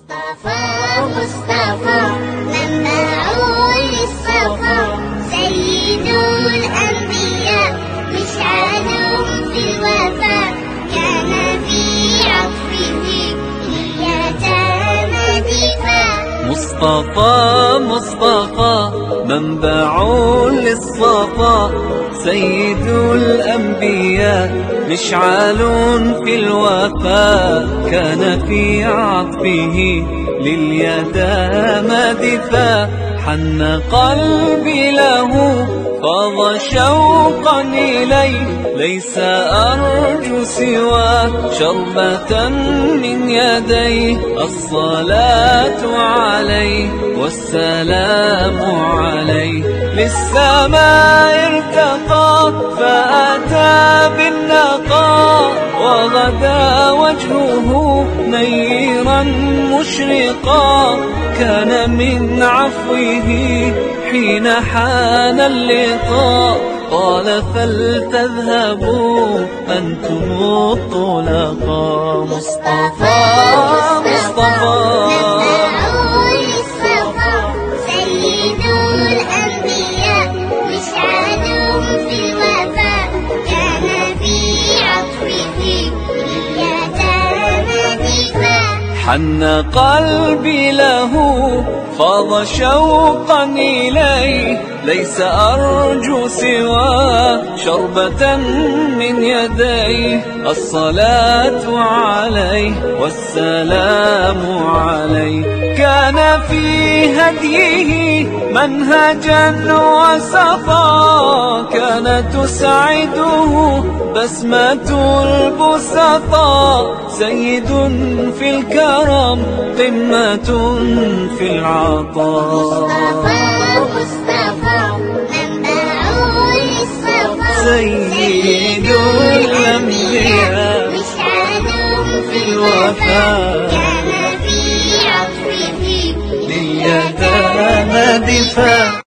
مصطفى مصطفى منبع للصفا سيد الأنبياء مشعل في الوفاء كان في عطفه اليتامى دفاع. مصطفى مصطفى منبع للصفا سيد الأنبياء مشعل في الوفاء كان في عطفه لليتامى دفاع. حن قلبي له فاض شوقا إليه ليس أرجو سوى شربة من يديه الصلاة عليه والسلام عليه. للسماء ارتقى فأتى بالنقاء وغدا وجهه نيرا مشرقا كان من عفوه حين حان اللقاء قال فلتذهبوا أنتم الطلقاء. مصطفى مصطفى سيد الأنبياء مشعل في الوفاء كان في عطفه اليتامى دفاع. حن قلبي له فاض شوقا إليه ليس أرجو سوى شربة من يديه الصلاة عليه والسلام عليه. كان في هديه منهجا وسفا كانت تسعده بسمة البسطاء سيد في الكرم قمة في العطاء. مصطفى منبع للصفا سيد الأنبياء مشعل في الوفاء كان في عطفه لليتامى دفاع.